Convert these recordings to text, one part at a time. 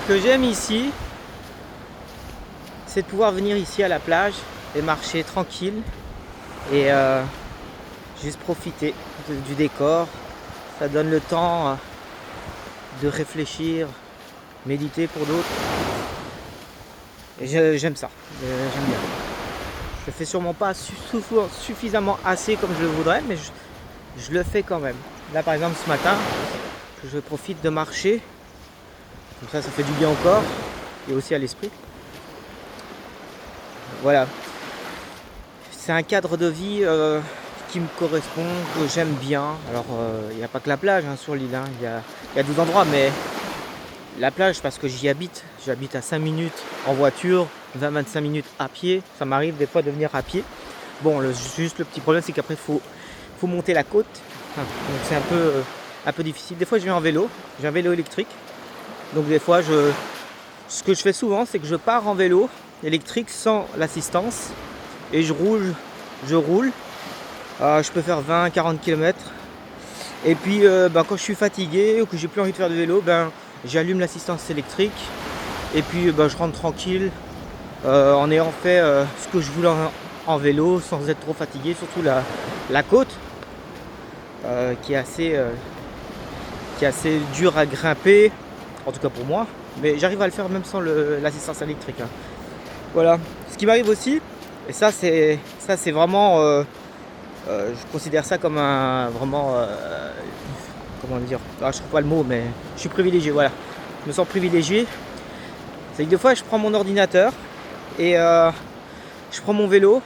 Ce que j'aime ici, c'est de pouvoir venir ici à la plage et marcher tranquille et juste profiter du décor. Ça donne le temps de réfléchir, méditer pour d'autres. Et j'aime ça, j'aime bien. Je le fais sûrement pas suffisamment assez comme je le voudrais, mais je le fais quand même. Là par exemple ce matin, je profite de marcher. Comme ça fait du bien au corps et aussi à l'esprit. Voilà. C'est un cadre de vie qui me correspond, que j'aime bien. Alors il n'y a pas que la plage sur l'île, hein. Il y a 12 endroits, mais la plage parce que j'y habite. J'habite à 5 minutes en voiture, 20-25 minutes à pied. Ça m'arrive des fois de venir à pied. Bon, juste le petit problème, c'est qu'après il faut monter la côte. Donc c'est un peu difficile. Des fois je viens en vélo, j'ai un vélo électrique. Donc des fois ce que je fais souvent, c'est que je pars en vélo électrique sans l'assistance et je roule. Je peux faire 20-40 km. Et puis quand je suis fatigué ou que j'ai plus envie de faire de vélo, j'allume l'assistance électrique et puis je rentre tranquille en ayant fait ce que je voulais en vélo sans être trop fatigué, surtout la côte qui est assez dur à grimper, en tout cas pour moi, mais j'arrive à le faire même sans l'assistance électrique, hein. Voilà. Ce qui m'arrive aussi, et ça c'est vraiment je considère ça comme vraiment comment dire, je trouve pas le mot, mais je suis privilégié, voilà. Je me sens privilégié. C'est que des fois je prends mon ordinateur et je prends mon vélo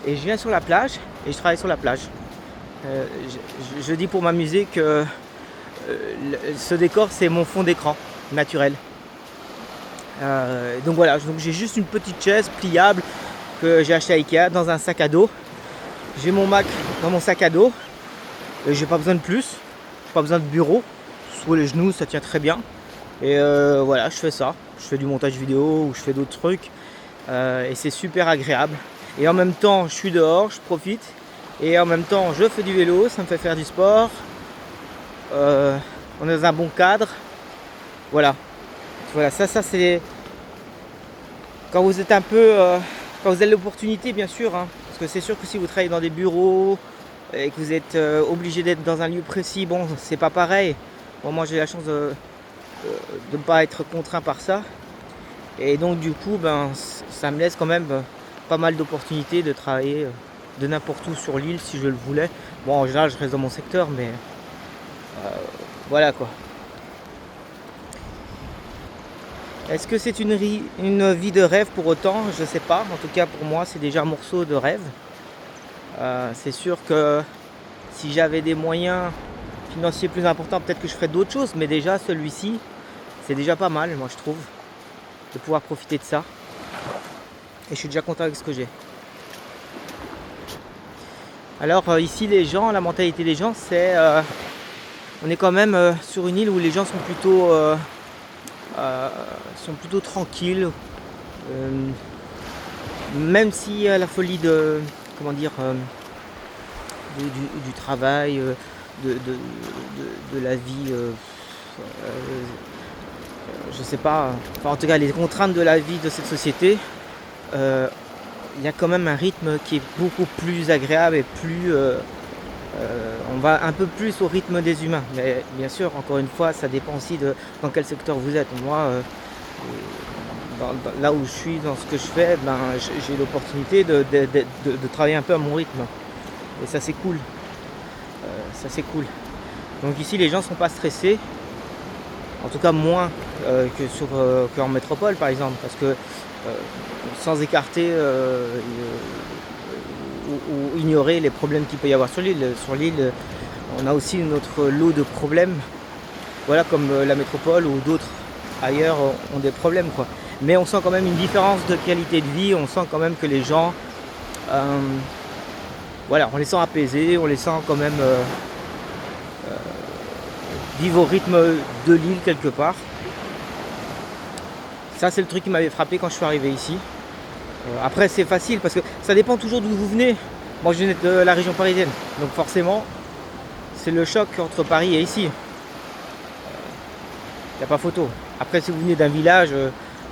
et je viens sur la plage et je travaille sur la plage. Je dis pour m'amuser que ce décor c'est mon fond d'écran naturel. Donc voilà, donc j'ai juste une petite chaise pliable que j'ai acheté à Ikea dans un sac à dos. J'ai mon Mac dans mon sac à dos. J'ai pas besoin de plus, pas besoin de bureau. Sous les genoux, ça tient très bien. Et voilà, je fais ça. Je fais du montage vidéo ou je fais d'autres trucs. Et c'est super agréable. Et en même temps, je suis dehors, je profite. Et en même temps, je fais du vélo, ça me fait faire du sport. On est dans un bon cadre. Voilà. Voilà, ça c'est quand vous êtes quand vous avez l'opportunité, bien sûr, hein, parce que c'est sûr que si vous travaillez dans des bureaux et que vous êtes obligé d'être dans un lieu précis, bon, c'est pas pareil. Bon, moi j'ai la chance de ne pas être contraint par ça, et donc du coup, ça me laisse quand même pas mal d'opportunités de travailler de n'importe où sur l'île si je le voulais. Bon, en général, je reste dans mon secteur, mais voilà quoi. Est-ce que c'est une vie de rêve pour autant? Je ne sais pas. En tout cas, pour moi, c'est déjà un morceau de rêve. C'est sûr que si j'avais des moyens financiers plus importants, peut-être que je ferais d'autres choses. Mais déjà, celui-ci, c'est déjà pas mal, moi, je trouve, de pouvoir profiter de ça. Et je suis déjà content avec ce que j'ai. Alors, ici, la mentalité des gens, c'est... on est quand même sur une île où les gens sont plutôt tranquilles, même si la folie de du travail, de la vie, je sais pas, enfin en tout cas les contraintes de la vie de cette société, il y a quand même un rythme qui est beaucoup plus agréable et plus on va un peu plus au rythme des humains. Mais bien sûr, encore une fois, ça dépend aussi de dans quel secteur vous êtes. Moi, là où je suis, dans ce que je fais, j'ai l'opportunité de travailler un peu à mon rythme. Et ça, c'est cool. Ça, c'est cool. Donc ici, les gens ne sont pas stressés. En tout cas, moins qu'en métropole, par exemple. Parce que sans écarter ou ignorer les problèmes qu'il peut y avoir sur l'île. Sur l'île, on a aussi notre lot de problèmes, voilà, comme la métropole ou d'autres ailleurs ont des problèmes, quoi. Mais on sent quand même une différence de qualité de vie, on sent quand même que les gens, voilà, on les sent apaisés, on les sent quand même vivre au rythme de l'île quelque part. Ça, c'est le truc qui m'avait frappé quand je suis arrivé ici. Après, c'est facile parce que ça dépend toujours d'où vous venez. Moi, je viens de la région parisienne, donc forcément, c'est le choc entre Paris et ici. Il n'y a pas photo. Après, si vous venez d'un village,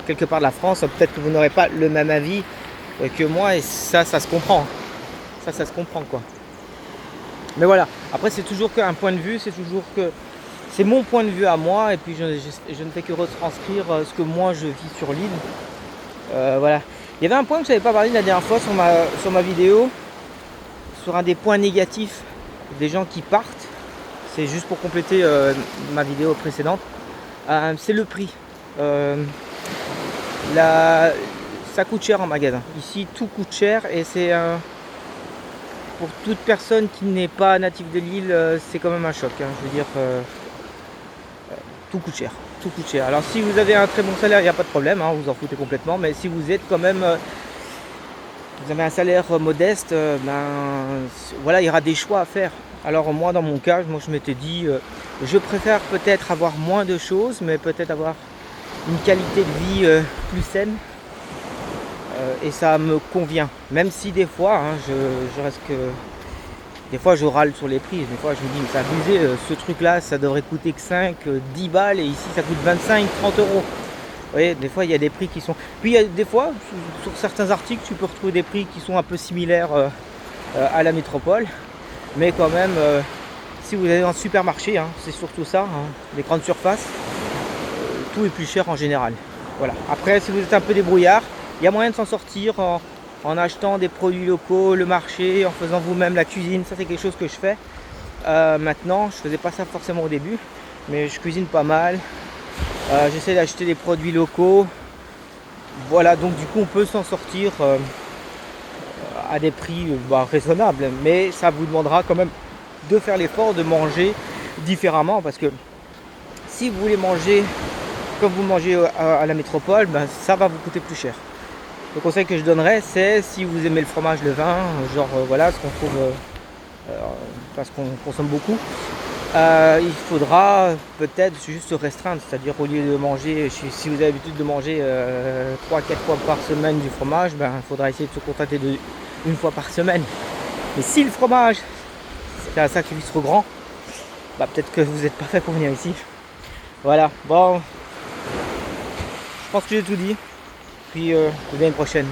quelque part de la France, peut-être que vous n'aurez pas le même avis que moi, et ça se comprend. Ça se comprend, quoi. Mais voilà, après c'est toujours qu'un point de vue, c'est mon point de vue à moi, et puis je ne fais que retranscrire ce que moi je vis sur l'île. Voilà. Il y avait un point que je n'avais pas parlé la dernière fois sur ma vidéo, sur un des points négatifs des gens qui partent. C'est juste pour compléter ma vidéo précédente. C'est le prix. Ça coûte cher en magasin. Ici tout coûte cher, et c'est pour toute personne qui n'est pas natif de l'île, c'est quand même un choc. Je veux dire, tout coûte cher. Tout coûte cher. Alors si vous avez un très bon salaire, il n'y a pas de problème, vous en foutez complètement. Mais si vous êtes quand même, vous avez un salaire modeste, voilà, il y aura des choix à faire. Alors moi, dans mon cas, je m'étais dit, je préfère peut-être avoir moins de choses, mais peut-être avoir une qualité de vie plus saine. Et ça me convient. Même si des fois, je reste que... Des fois je râle sur les prix, des fois je me dis mais c'est abusé, ce truc là ça devrait coûter que 5, 10 balles, et ici ça coûte 25, 30 euros. Vous voyez, des fois il y a des prix qui sont... Puis il y a des fois, sur certains articles, tu peux retrouver des prix qui sont un peu similaires à la métropole. Mais quand même, si vous allez dans le supermarché, c'est surtout ça, les grandes surfaces, tout est plus cher en général. Voilà. Après, si vous êtes un peu débrouillard, il y a moyen de s'en sortir en achetant des produits locaux, le marché, en faisant vous-même la cuisine. Ça c'est quelque chose que je fais maintenant. Je faisais pas ça forcément au début, mais je cuisine pas mal. J'essaie d'acheter des produits locaux. Voilà, donc du coup on peut s'en sortir à des prix raisonnables, mais ça vous demandera quand même de faire l'effort de manger différemment, parce que si vous voulez manger comme vous mangez à la métropole, ça va vous coûter plus cher. Le conseil que je donnerais, c'est si vous aimez le fromage, le vin, voilà, ce qu'on trouve, parce qu'on consomme beaucoup, il faudra peut-être juste se restreindre, c'est-à-dire au lieu de manger, si vous avez l'habitude de manger 3-4 fois par semaine du fromage, il faudra essayer de se contenter d'une fois par semaine. Mais si le fromage, c'est un sacrifice trop grand, peut-être que vous n'êtes pas fait pour venir ici. Voilà, bon, je pense que j'ai tout dit. Puis, je vous dis à une prochaine.